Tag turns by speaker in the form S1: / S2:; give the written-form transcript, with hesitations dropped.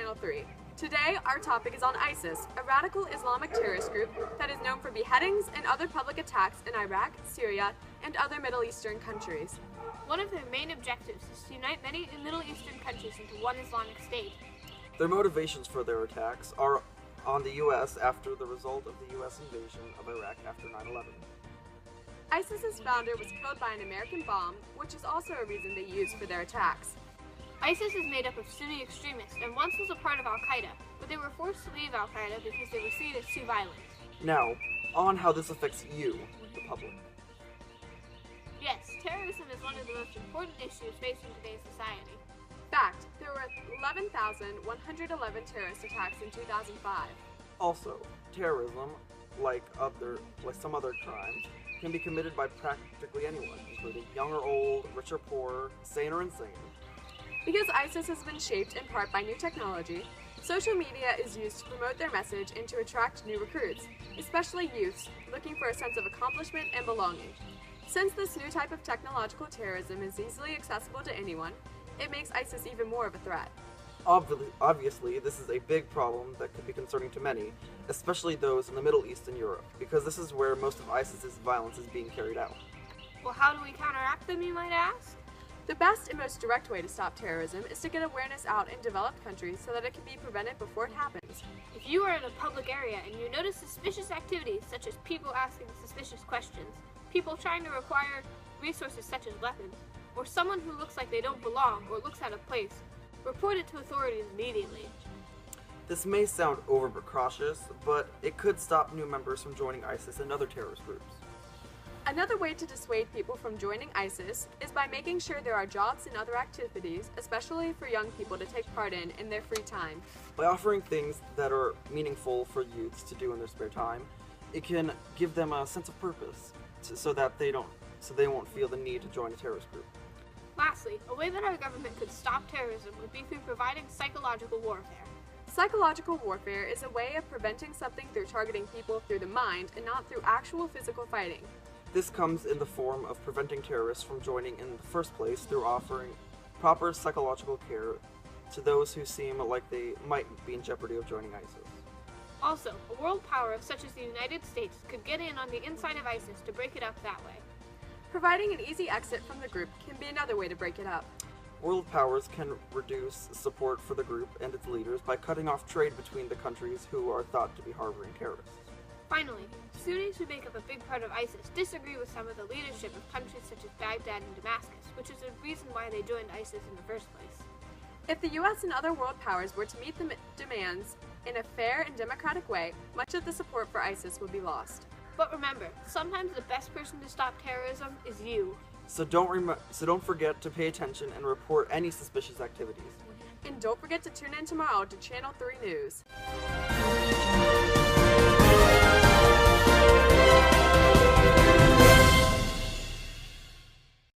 S1: Channel 3. Today, our topic is on ISIS, a radical Islamic terrorist group that is known for beheadings and other public attacks in Iraq, Syria, and other Middle Eastern countries.
S2: One of their main objectives is to unite many Middle Eastern countries into one Islamic state.
S3: Their motivations for their attacks are on the U.S. after the result of the U.S. invasion of Iraq after 9/11.
S1: ISIS's founder was killed by an American bomb, which is also a reason they used for their attacks.
S2: ISIS is made up of Sunni extremists and once was a part of Al-Qaeda, but they were forced to leave Al-Qaeda because they were seen as too violent.
S3: Now, on how this affects you, the public.
S2: Yes, terrorism is one of the most important issues facing today's society.
S1: Fact, there were 11,111 terrorist attacks in 2005.
S3: Also, terrorism, like some other crimes, can be committed by practically anyone, including young or old, rich or poor, sane or insane.
S1: Because ISIS has been shaped in part by new technology, social media is used to promote their message and to attract new recruits, especially youths looking for a sense of accomplishment and belonging. Since this new type of technological terrorism is easily accessible to anyone, it makes ISIS even more of a threat.
S3: Obviously, this is a big problem that could be concerning to many, especially those in the Middle East and Europe, because this is where most of ISIS's violence is being carried out.
S2: Well, how do we counteract them, you might ask?
S1: The best and most direct way to stop terrorism is to get awareness out in developed countries so that it can be prevented before it happens.
S2: If you are in a public area and you notice suspicious activities such as people asking suspicious questions, people trying to acquire resources such as weapons, or someone who looks like they don't belong or looks out of place, report it to authorities immediately.
S3: This may sound overcautious, but it could stop new members from joining ISIS and other terrorist groups.
S1: Another way to dissuade people from joining ISIS is by making sure there are jobs and other activities, especially for young people to take part in their free time.
S3: By offering things that are meaningful for youths to do in their spare time, it can give them a sense of purpose so they won't feel the need to join a terrorist group.
S2: Lastly, a way that our government could stop terrorism would be through providing psychological warfare.
S1: Psychological warfare is a way of preventing something through targeting people through the mind and not through actual physical fighting.
S3: This comes in the form of preventing terrorists from joining in the first place through offering proper psychological care to those who seem like they might be in jeopardy of joining ISIS.
S2: Also, a world power such as the United States could get in on the inside of ISIS to break it up that way.
S1: Providing an easy exit from the group can be another way to break it up.
S3: World powers can reduce support for the group and its leaders by cutting off trade between the countries who are thought to be harboring terrorists.
S2: Finally, Sunnis who make up a big part of ISIS disagree with some of the leadership of countries such as Baghdad and Damascus, which is a reason why they joined ISIS in the first place.
S1: If the US and other world powers were to meet the demands in a fair and democratic way, much of the support for ISIS would be lost.
S2: But remember, sometimes the best person to stop terrorism is you.
S3: So don't forget to pay attention and report any suspicious activities.
S1: And don't forget to tune in tomorrow to Channel 3 News.